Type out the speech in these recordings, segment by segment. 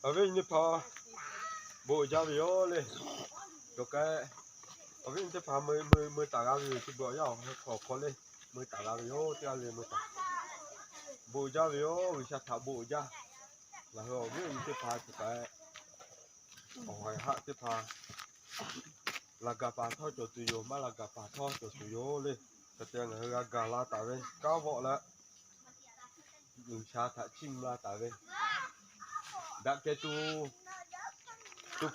avec une pas bộ giao biểu lên được cái với une pas mới tả ra biểu thì bộ giao khó lên mới tả ra biểu thì lên mới tả bộ giao biểu vì sao thả bộ giao là họ với une pas thì cái hỏi hạ thì pas là gặp bà thôi cho tụi yo mà là gặp bà thôi cho tụi yo lên cái tiền là gà la tả về cao vọ là người cha thả chim la tả về đã cái tu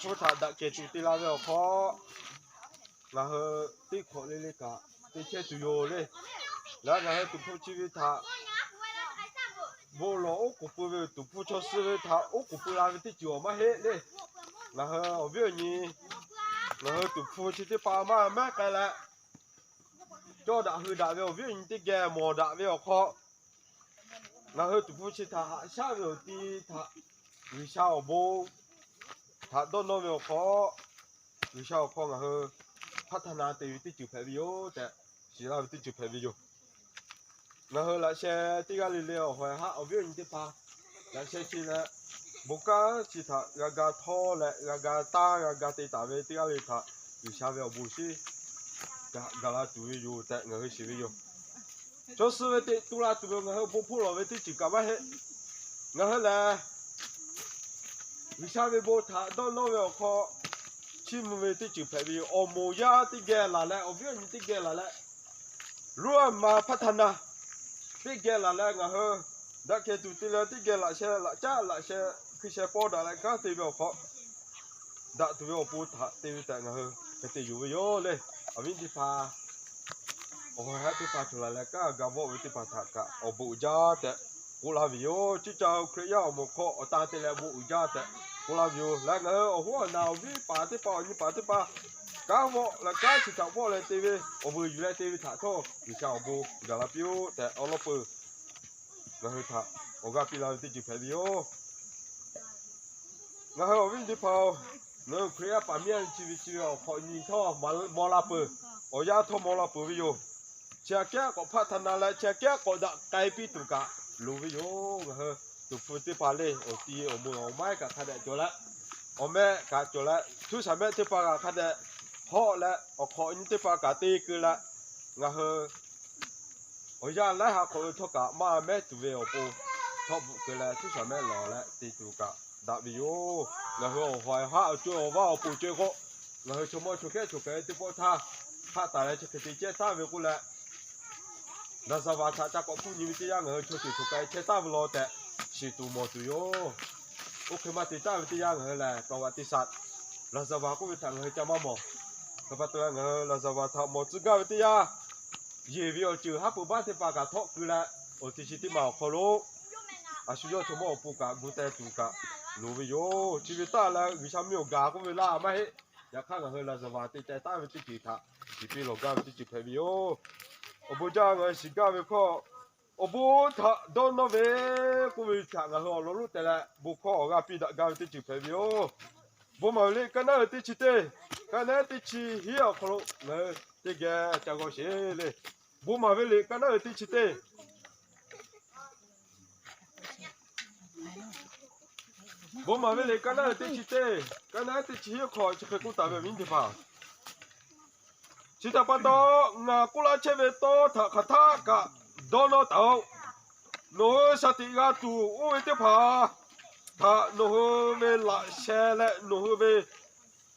phố thả đã cái tu tì la về khó là hơi tí khó lên cả tí chết tụi yo lên là hơi tu phố chỉ về thả vô lỗ của phụ về tu phố cho sư về thả ốc của phụ la về tí chùa mà hết lên là hơi ở bên nhỉ là hơi tu phố chỉ tí pa mà cái là cho đã hư đã về ở bên tí ghé mò đã về khó là hơi tu phố chỉ thả hạ sao về tí thả vì sao bố thả đón nó về khó vì sao khó là hơi phát triển từ tí chụp phải video để chỉ là tí chụp phải video là hơi là xe tí cái liều hồi hát ở bên tí pa là xe chỉ là bố cá chỉ thả gà thô lại gà ta gà tê ta về tí cái liều thả vì sao về bố xí gà là tụi video để người hơi xí video cho sư về tí tu là tụi người hơi bố phụ là về tí chỉ cả hết người hơi là vì sao về bố thả đón nó về khó chim về tí chụp phải video ở mùa giá tí ghé là lại ở bên tí ghé là lại luôn mà phát triển tí ghé là lại người hơi đã kể tụi tí là tí ghé là xe là cha là xe khi xe bỏ đã lại cá tí về khó đã tụi về bố thả tí tại người hơi cái tí dụ vô lên ở bên tí pha ở hai tí pha trở lại cá gà vỗ với tí pha thả cả ở bộ giá tại cô làm video chỉ cho cái nhau một khó ở ta tí là bộ giá tại cô làm video là người ở hoa nào với bà tí pha như bà tí pha cá vỗ là cá chỉ chọn vỗ lên tivi ở vừa dưới tivi thả thôi vì sao bố gà là biểu tại ở lốp là hơi thả ở gà pila tí chụp video là hơi ở bên tí pha nó krea bà miên chỉ họ nhìn thôi mà la bờ ở nhà thôi mà la bờ video chia kia có phát triển lại chia kia có đã cải biến tụ cả lưu video là hơi tụ phụ tí pha lên ở tí ở mùa ở mai cả khai đại chỗ lại ở mẹ cả chỗ lại thứ sáu mẹ tí pha cả khai đại họ lại ở họ những tí pha cả tí cứ lại là hơi ở nhà lại họ có thôi cả mà mẹ tụ về ở bộ thọ bộ cứ lại thứ sáu mẹ lò lại tí tụ cả đã video là hơi hoài hạ ở chỗ ở vào bộ chơi họ là hơi cho mọi chỗ cái tí bộ tha hạ tại lại cho cái tí chết ta về cô lại là sao vậy cha có phụ nữ tí ăn hơi cho cái chết ta về lo tệ chỉ tụ một tụ yo ok mà tí ta về tí ăn hơi là còn vậy tí sạt là sao vậy cũng bị thằng hơi cha mắm mỏ các bạn tôi ăn hơi là sao vậy thằng một chữ cái tí à gì vì ở chữ hát bộ bát thì bà cả thọ cứ lại ở tí tí màu khó lố à suy cho mọi bộ cả bộ tay tụ cả lú với yo chỉ vì ta là vì sao miêu gà cũng vì la mà hết nhà khác là hơi là sao vậy tí tay ta với tí chỉ thà chỉ vì lò gà với tí chỉ phải vì yo ở bộ cha người xí gà với kho ở bộ thà đón nó về cũng vì thằng là họ lúc thế là bộ kho gà pi gà với tí chỉ phải vì yo bộ mà lấy cái này tí chỉ tê cái này tí chỉ hiểu khó lố này tí cái chẳng có gì lên bộ mà về lấy cái này tí chỉ tê bố mà về lấy cái này tí chỉ tê cái này tí chỉ hiểu khó chỉ phải cũng tạm về mình thì phải chỉ ta bắt đó ngà cũng là chơi về to thà khát thà cả đó nó tao nó sao thì gà tù ôi tiếp hà thà nó về lại xe lại nó về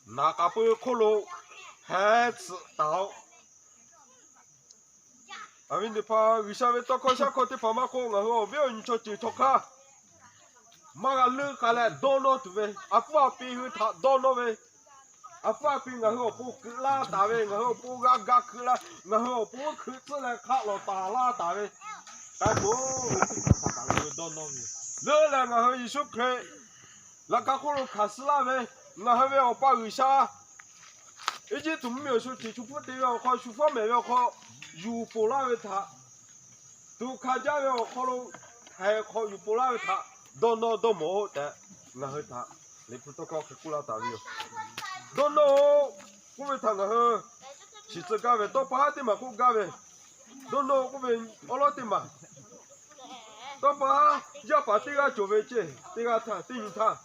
nà cà phê khô lô hết tao à mình thì phải vì sao về to khó sao khó thì phải mà khó ngà hồ về anh cho chỉ thóc ha mà gà lư cả lại đó nó tụ về à phải pi hư thà đó nó về à phải pi ngà hồ bố cứ la ta về ngà hồ bố gà cứ la ngà hồ bố cứ chỉ là khát lo ta la ta về cái bố đó nó lơ là ngà hồ Giêsu Christ là các con khát la về ngà hồ về ở ba người sa ý chí tụi mình số chỉ chụp phút đi vào kho chụp phút mẹ vào kho dù bố la về thà tụi khai ra vào kho luôn hay kho dù bố la về thà đó nó đó mồ để ngà hồ thà lấy phút đó kho cái cú la ta về đó nó cũng về thằng ngà hồ chỉ tự gà về to phá thì mà cũng gà về đó nó cũng về ở đó thì mà to phá giờ phá tí gà chỗ về chứ tí gà thà tí nhìn thà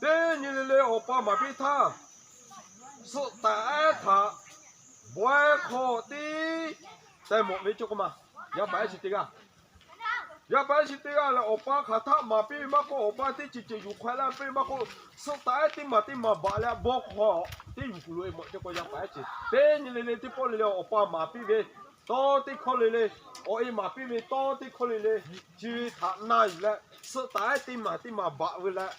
thế như lê opa mà biết tha sự tại thà bói khó tí tại một mấy chỗ mà ya phải chỉ tiếc à ya phải chỉ tiếc là opa khát thà mà biết mà có opa tí chỉ dùng khoai lang biết mà có sự tại tí mà bảo là bóc khó tí dùng lùi một chỗ có ya phải chỉ thế như lê tí bỏ lê opa mà biết về to tí khó lê ôi mà biết về to tí khó lê chỉ thà này là sự tại tí mà bảo về là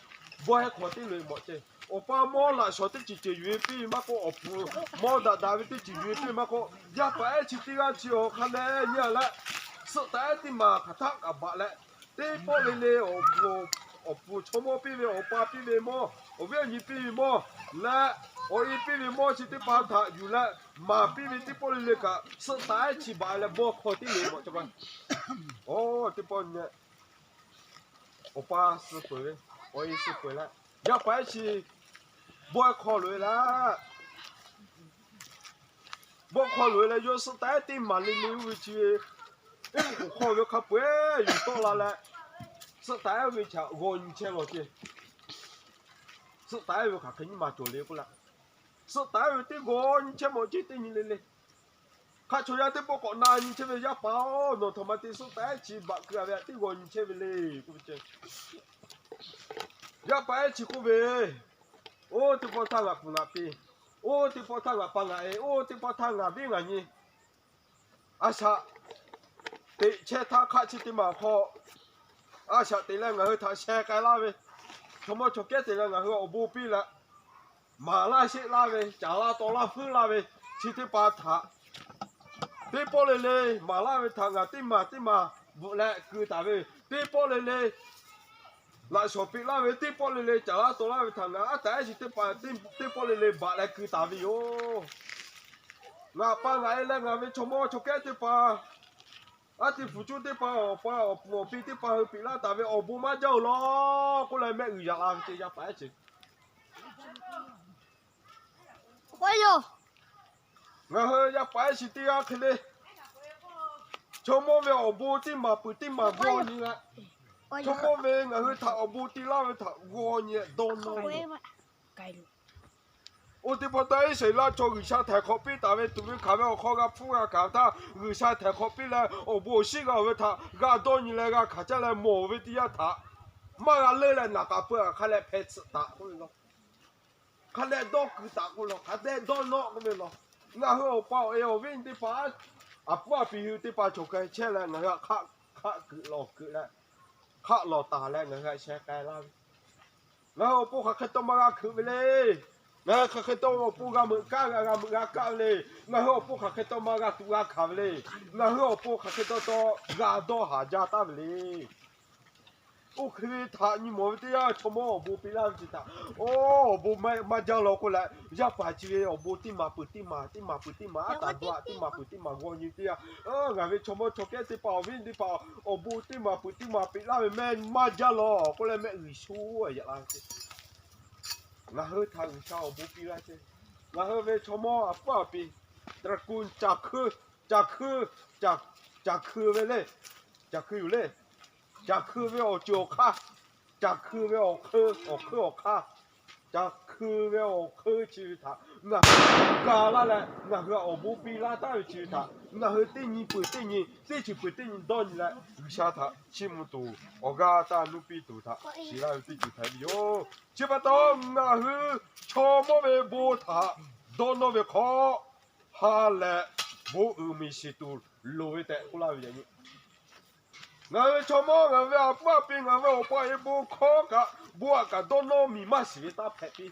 bói khó tí lùi một chỗ opa mo la so te chi chi yue pi ma ko opu mo da te chi yue pi ma ko ya pa chi ti ga chi o kha le nya la so ta ti ma kha ta ka ba le te po le opu chomo pi le opa pi le mo o ve ni pi mo la o i pi le mo chi ti pa tha yu la ma pi le ti po le ka so ta chi ba le bo kho ti le mo cha ba o ti po ne opa si pu le o i si pu la ya pa chi bố khó lưỡi là bố khó lưỡi là do sự tái tim mà linh lưu vị trí em cũng khó với khắp quê dù to là sự tái với chả gòn che rồi kìa sự tái với khả kính mà chủ lý cũng là sự tái với tiếng gòn che một chiếc tiếng lên lên khả chủ nhà tiếng bố có nàn che về giá báo nó thầm mà tiếng sự tái chỉ bạc cửa về tiếng gòn che về lên cũng chơi giá báo chỉ có về ô thì bỏ thang ngọc ngọc đi ô thì bỏ thang ngọc bằng ngày ô thì bỏ thang ngọc viên ngày à sao để che thang khác chỉ để mà họ à sao để là người ta xe cái la về không có cho cái để là người họ bù pi là mà la xe la về chả la to la phư la về chỉ để bỏ thang để bỏ lên mà la về thang ngọc tí mà vụ lại cứ ta về để bỏ lên lại số bị la về tiếp bỏ lên chả là tôi la về thằng nào tại chỉ tiếp bỏ lên bạn lại cứ tao vì ô ngà ba ngày là ngà về cho mò cho cái tiếp ba tiếp phụ chú tiếp ba một bị tiếp ba bị la tao về ở bù má dâu lo có lại mẹ người già làm chỉ già phải chứ quay vô ngà hơi già phải chỉ tiếc cái này cho mò về ở bù tim mà vô như vậy cho mò về ngà hơi thảo ở bù tim la về thảo vô như đôn nó ô thì bắt đầu xây là cho người xa thẻ copy tại vì tụi mình khám vào kho gặp phụ gặp cả ta người xa thẻ copy là ô bố sĩ gặp với ta gặp đôi như là gặp khá chắc là mổ với tia ta mà gặp lên là nạp cả bữa khá là phết ta cũng được khá là đôi cứ ta cũng được khá là đôi nó cũng được ngã hứa bảo eo viên thì phá à bữa bị hư thì phá cho cái xe là ngã khá cứ lại khá lò ta lại ngã xe cái là ngã hứa bố khá khá tông mà gặp cứ về đây ngã khá khá tông bố gặp mượn cáเลยngã hứa bố khá khá tông mà gặp tụ gặp khá về đây ngã hứa bố khá khá tông gặp đôi hà gia ta về đây ô khi thà như mọi thứ à cho mò bố bị làm gì ta ô bố mà giao lâu qua lại giá phải chỉ ở bố tim mà ta đoạ tim mà ngon như thế à ngài về cho mò cho cái thì bảo viên thì bảo ở bố tim mà bị làm men mà giao lâu qua lại mẹ ủy số vậy là ngài hơi thằng sao bố bị làm thế ngài hơi về cho mò à bịตระกูลจักคือvề đâyจักคืออยู่เลยจากคือไม่ออกโจค่าจากคือไม่ออกคือออกค่าจากคือไม่ออกคือชีวิตท่างากาละแหละงาคือออกบุปีละตั้งชีวิตท่างาคือตีนี้ปืนตีนี้ตีจีปืนตีนี้โดนแหละวิชาท่าชิมุตุออกาตานุปีตุท่าชีลาตีจีไทยโยชิบะตองงาคือชอมเวโบท่าโดนเวขอฮาแหละโบมีสิตุลุยแต่กุลาอย่างนี้ngài cho mò ngài về à bữa bên ngài về ở bãi bố khó cả bữa cả đôi nó mì má xí ta phết đi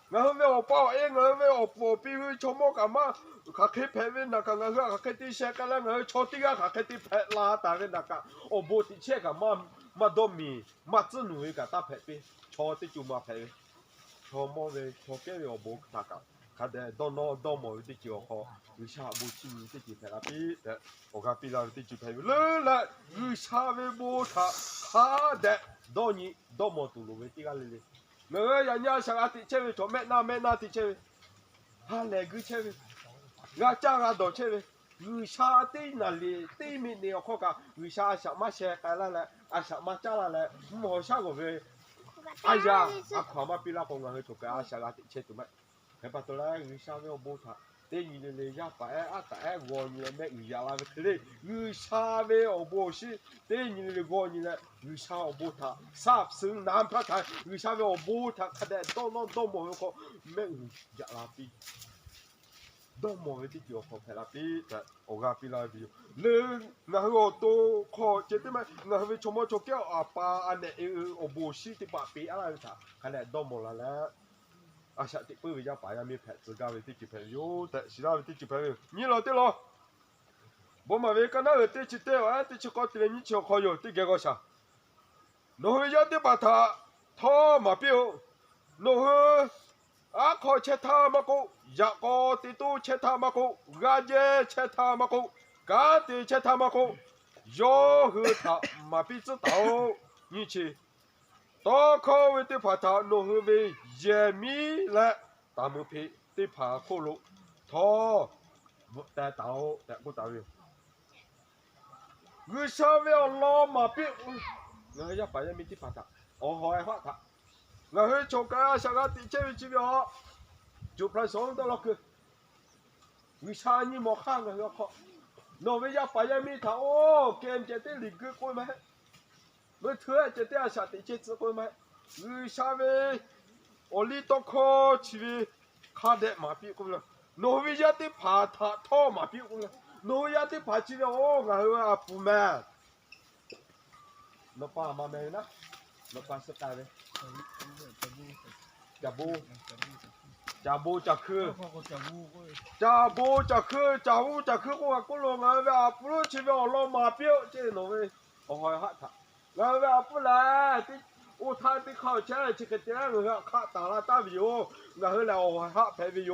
ngài về ở bãi ngài về ở bãi bên cho mò cả má cả cái phết bên nào cả ngài về cả cái tí xe cái là ngài cho tí cả cái tí phết la ta bên nào cả ở bãi tí xe cả má đôi mì má chân nuôi cả ta phết đi cho tí chú má phết cho mò về cho cái về ở bãi ta cả cái đấy đôi nó đôi mồi tí chú họ người xa bố chi tí chú phết là bí đấy我看比较的就拍了来，有啥为不他他的到你到么多路为这个嘞？那个人家想啊，的车位做咩那的车位，他来个车位，我家个到车位，有啥的那里对面的好个，有啥什么车开了来，啊什么家了来，没啥个位，哎呀，啊，看嘛比那个我去做个啊，下个的车做乜？佢把到咧，佢上面有冇睇？第二年嚟一百啊，第一我年咩二廿啦，佢哋佢上面有冇事？第二年嚟我年咧，佢上有冇睇？三成南拍睇，佢上面有冇睇？佢哋都冇一個咩廿啦邊。都冇啲叫學皮啦，啲就我家邊啦邊，你我都學即啲咩？我去做乜做叫阿爸阿奶我冇事啲把邊啊啦，佢哋都冇啦咧。啊，下啲不會一把一面牌子，家位啲牌有，但是啦啲牌有，你攞啲咯。我咪為咁樣啲啲啊，啲個啲你超可有啲幾個啥？攞去一啲把它拖嘛標，攞去。啊，可切他嘛個，一個地都切他嘛個，個嘢切他嘛個，個地切他嘛個，要和他嘛必知道，你去，多可為的怕他弄和為也米來，大木皮的怕可路，他不帶到帶不到的，我上面老嘛必，我要把人民的怕他，我害怕他。我去做嘅上個地車去邊就派上到落去，為啥你冇看嘅要靠？我為要把人民他哦，見見啲鄰居過咩？我突然間啲下地車子過咩？為啥為我呢度靠去看得馬屁過啦？我為要啲怕他拖馬屁過啦？我要啲怕去哦，我話不咩？我怕嘛咩呢？我怕是काय咧？จะคือกูว่ากูลงมาแบบกูรู้ชีวิตเรามาเปี้ยวเจ้าหนูเว้ยโอ้ยฮะท่าเราแบบกูแหละที่อุทานที่เข้าใจชิคกี้พายเราข้าตาลาตาวิโอเราแล้วโอ้ยฮะเพวิโอ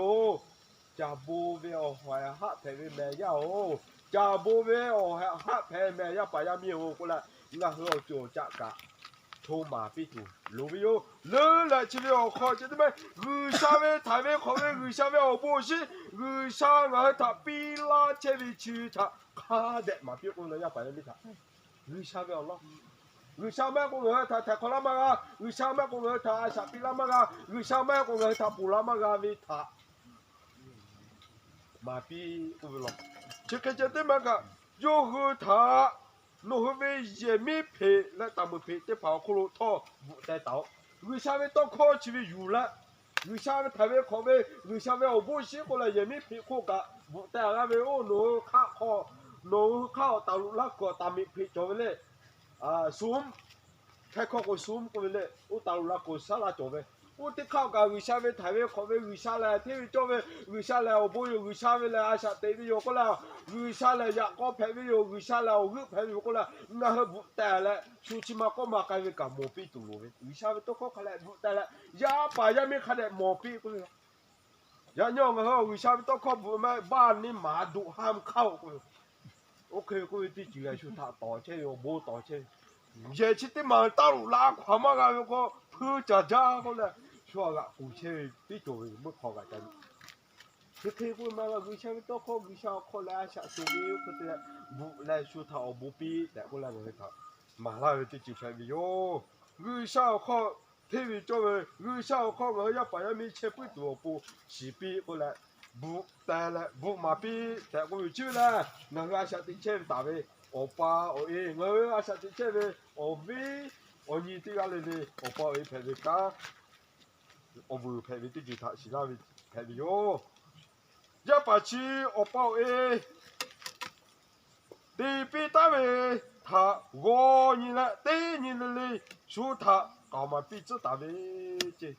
จะบูเวโอ้ยฮะเพวิแม่ยาโอจะบูเวโอ้ยฮะเพแม่ยาปายามีโอกูแหละเราโจจักกะထို马屁土，路边有，人来这边我靠，这他妈，二下面台面后面二下面我不是，二下面他比拉这边去他，卡的马屁工人要把人比他，二下面了，二下面工人他可拉嘛个，二下面工人他下比拉嘛个，二下面工人他不拉嘛个为他，马屁工人了，这个这他妈个，有和他。nó hơi về dễ mi phê là tạm một phê để phá khô lô thọ vụ đại táo người sao về tao khó chỉ về dù là người sao về thái về khó về người sao về ở bố sĩ của là dễ mi phê khô cả vụ đại là về ô nó khá khó nó khá tao lúc là của tạm mi phê cho về lệ à xuống khai khó của xuống của về lệ ô tao lúc là của sao là cho về ô thì khá cả người sao về thái về khó về người sao là thế cho về người sao là ở bố người sao về là ai sao tế về có là người sao là dạ có phải ví dụ người sao là group phải ví dụ có là nga hơi vụ tè là chú chỉ mà có mà cái việc cả một pi tụ rồi người sao tôi có cái lại vụ tè là dạ bà dạ mình khai lại một pi cũng được dạ nhau nga hơi người sao tôi có vụ mà ba ni mà đủ ham khâu cũng ok cũng đi chỉ là chú thà tỏ chơi rồi bố tỏ chơi giờ chỉ tí mà tao lá khoa mà cái có phư chả chả có là cho gạ cụ chơi tí tuổi mới khó gạ chân thế thì cũng mà người sao tôi có người sao có là sẽ suy nghĩ có thể vụ là suy thảo bố pi để có là người thảo mà là cái chỉ phải ví người sao có thế vì cho người sao có người ya phải mình chế bút đồ bố chỉ pi có là vụ tại là vụ mà pi tại có người chưa là người sẽ tính chế tạo về opa oi người sẽ tính chế về ovi oni thì cái này opa oi phải về cả ovu phải về chỉ thảo chỉ là phải ví ya bà chi ở bao ê đi bị ta về thà gõ nhìn lại tê nhìn lại số thà搞嘛bị chết ta về chứ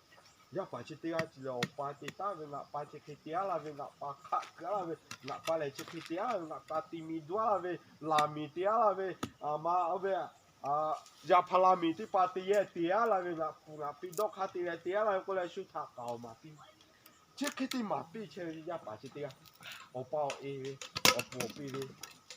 ya bà chi tia chỉ là bà ti ta về ngã bà chi cái tia là về ngã bà khát cái là về ngã bà lại chi cái tia ngã bà ti mi đua là về làm mi tia là về mà ở về ya phala mi ti bà tia là về ngã bị đốt khát tia là có lại số thà搞嘛bị这个的马币钱要把这的啊，我包诶，我不比的，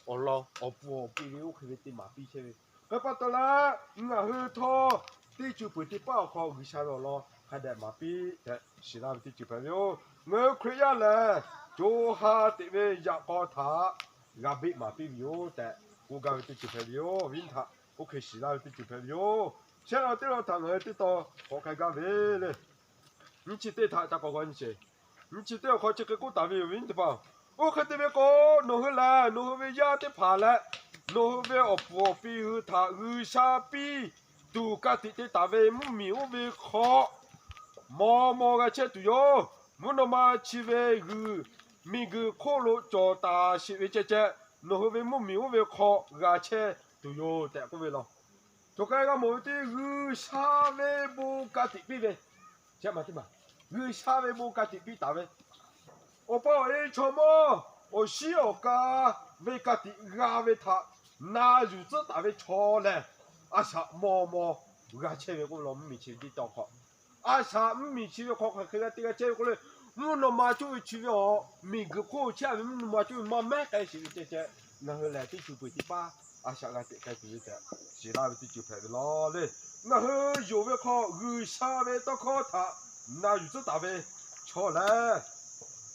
我老我不比的，我可以的马币钱。佢把到啦，我去拖，啲就不的包靠佢下落咯，佢哋馬幣嘅是啦，啲就朋友，我佢一咧，做下啲咩入個塔，入俾馬幣有，但我講啲就朋友，揾他，我佢是啦啲就朋友。现在这个堂儿这到好开个位嘞，你去对他搞关系，你去对好这个过大位问的吧？我看这边搞弄回来，弄回为家的爬来，弄回为我婆比和他二下比，都家的大位木米我为好，毛个车都要，我那么去为个米个可乐叫大些为姐，弄回为木米我为好，个车都要带过来了。就该个毛的二下位不家的比呗，这嘛对嘛？二下位不家的比大位。我把一车么，我需要个为个的阿为他，那日子大为超嘞，阿啥毛个车为我老米去的到好，阿啥米去的好看，这个车过来，我那么就去的哦，每个货车我那么就慢慢开始这，然后来的就不的吧，阿啥个的开始的，其他的就拍的老嘞，然后有为靠二下为到靠他，那日子大为超嘞。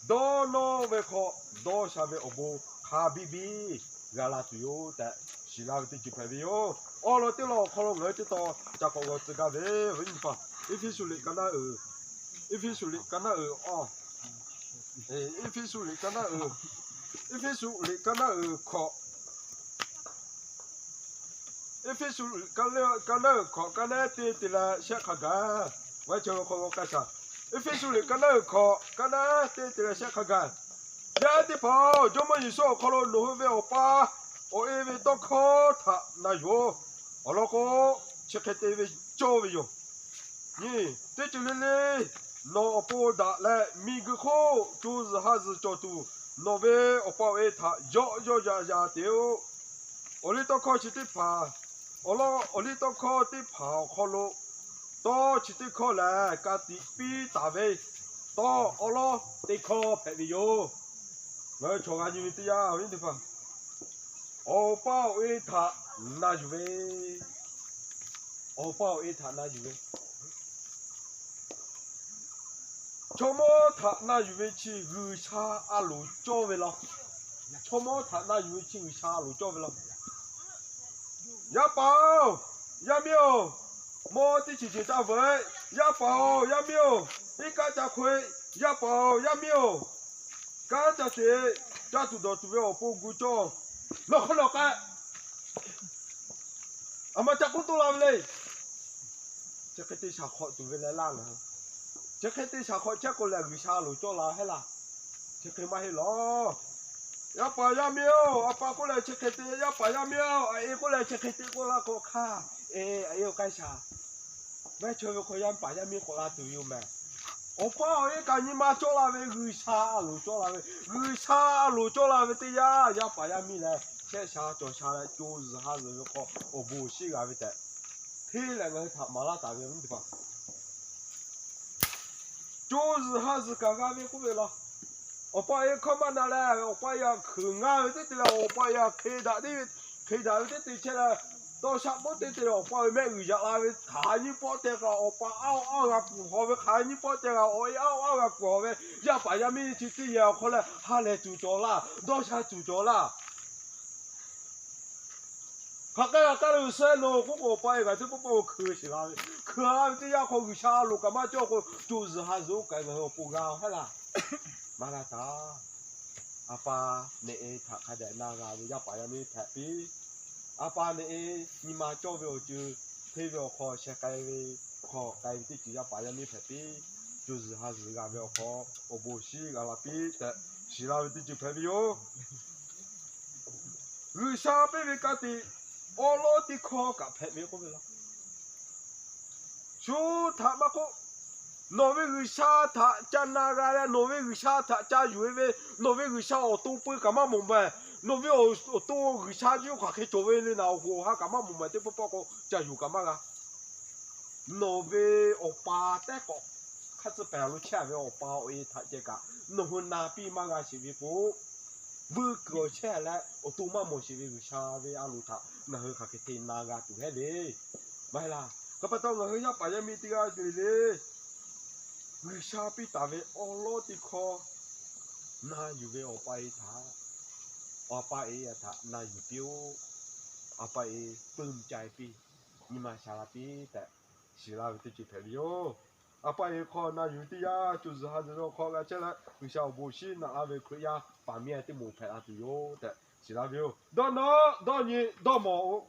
到那为好，到下面我不卡比比，俺拉都有的，是那个就拍的哟。哦，了对了，可能我知道，这个我自个为问吧，一批手里跟他一批手里跟他哦，一批手里跟他一批手里跟他考，一批手里跟他考，跟他对了，先看看，我就和我干啥。一飞出来，跟那考，跟那对先看看。呀，的跑，这么一说，考了农会我爸，我因为到考他那哟，我那个去开单位教为哟。你对这里嘞，那不打来，每个考就是还是叫做，那为我爸为他呀丢，我里到考去的跑，我里到考的跑考了。到去对考来，家的比大位，到我了对考排位哟。我瞧看你们的呀，问的吧？我把为他那就为，我把为他那就为，瞧么他那就为去二叉阿路教为了，瞧么他那就为去二叉阿路教为了。呀宝，呀苗。莫的去家回，呀宝呀苗，一家家亏，呀宝呀苗，家家些，家住到住要不顾着，老看老干，阿妈家工作了嘞，这个对下课就为来烂了，这个对下课这个来为啥路做了还啦，这个嘛还咯，呀宝呀苗，阿爸过来这个对呀宝呀苗，哎过来这个对过来过看，哎呦干啥？买车可以把下面过来都有买。我爸也赶你妈叫那位二叉路叫那位二叉路叫那位的呀，要把下面来先下叫下来，就是还是好，我不是那位的。天两个他马拉大位问题吧？就是还是刚刚位过来了。我爸也看嘛那来，我爸也去俺的了，我爸也开大的对起来。到下坡对对了，我买鱼家那位看你包的个，我把嗷个骨好位看你包的个，我嗷个骨好位，要把下面去对呀，后来还来煮着了，到下煮着了。他干了三了，我把一个都不把我可惜了，可这样好下路干嘛叫我就是还是我干个不干好了，马拉达，阿爸你他看在那个要把下面拍比。阿爸呢？你妈教我就推我考些该位考该的就要把人没排比，就是还是俺们考，我不是俺那比的，其他的就排比哟。二下辈位干的，我老的考干排比好没了。说他妈个，那位二下他加那个嘞，那位二下他加有一位，那位二下我都不干嘛明白。那为我多二下就快去做为了那我还干嘛没买这不报告加油干嘛啊？那为我爸带个，开始白路钱为我爸为他这个，那会那比嘛个是为不？不搞钱来，我多嘛么是为二下为阿路他，那会开去听那个都还嘞，买啦，可不到我要把人民的啊对嘞，二下比大为我老的靠，那就为我爸一他。apa e ya tak na yupiu apa e pum chai pi 你妈下了边的，是啦，有点就陪你哟。阿爸也靠那有的呀，就是他这种靠个起来，有小不西那阿位可呀，把面的木牌阿都有的，是啦没有？到你到毛，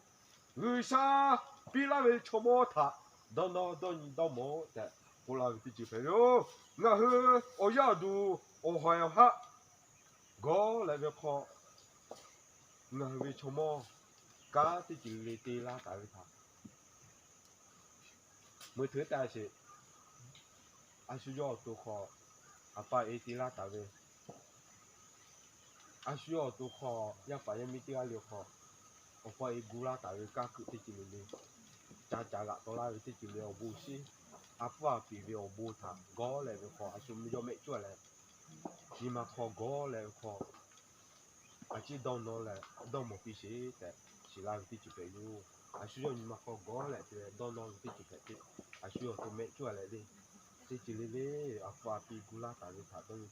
为啥比那位吃毛他？到你到毛的，我那有点就陪哟。我和我要都我还要哈，我那边靠，我和位吃毛，嘎的就来对啦，大位他。没特大些，阿需要多好，阿爸一点啦大位，阿需要多好，要把人民点阿留好，我爸一股啦大位加个点进来，加啦多啦点进来我不是，阿爸比比我不他，高来个好，阿需要没做来，你嘛靠高来靠，阿只当孬来，当没必须的，是啦点就白哟，阿需要你嘛靠高来的，当孬点就白的，阿需要都没做来的。这几年嘞，阿爸比古拉大的他都有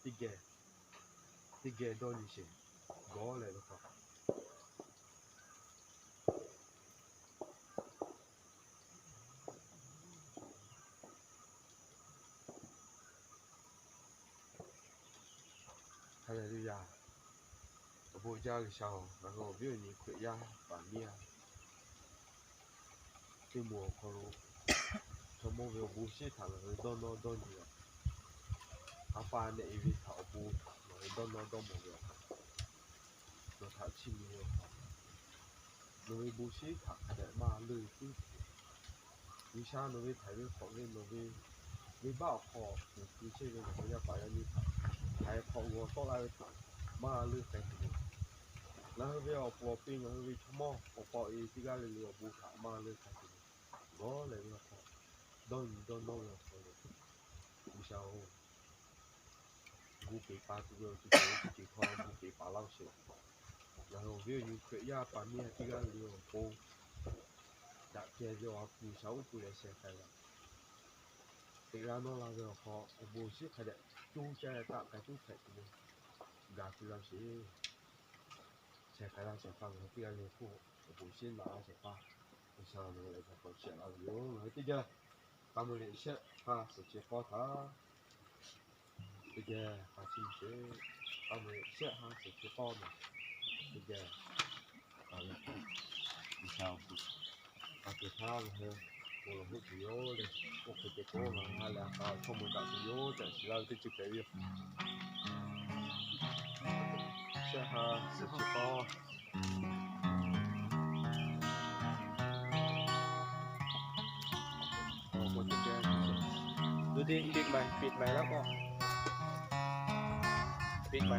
tiga don ni gol le ko hallelujah bo ja le sao và ngồi biết ni khỏe ya và mía cái mùa có lu cho mùa về bu xí thằng rồi don ni à ba này vì thảo bu rồi don mùa về rồi thảo chim nhiều rồi bu xí thằng để mà lười cứ vì sao nó về thấy về khó về nó về bảo khó cứ chơi về nó ya phải như thấy khó ngồi to lại thằng mà lười phảiแล้วเวลาพอปิ้งแล้ววิชมอพออีที่ก็เลยเรียกบุคมาเลยครับก็เลยว่าพอโดนเลยวิชาโอ้บุกไปปาตัวที่เขาบุกไปปาเล่าเสียแล้วเวลาอยู่เคยยาปามีที่ก็เรียกโปจากเจ้าเรียกว่าผู้ชายผู้เลี้ยงเสียไปแล้วแต่ละน้องเราเรียกเขาบุษย์เขาจะจูงใจตากระตุ้นใส่ตัวกาตัวเราเสียใช้ใครเราเสียฟังที่ก็เรียกผู้บุษย์หนาเสียฟ้าวิชาเราเลยจะเขาเสียเราอยู่ที่ก็他们那些啊，是去搞他，这个他进去，他们些哈是去搞嘛，这个啊，你想不？啊，给他了呵，我了不只有的，我可别过了，他俩啊，他们倒是有的，是让这就可以，些哈是去搞。หมดทุกอย่างดูดิปิดใหม่แล้วก็ปิดใหม่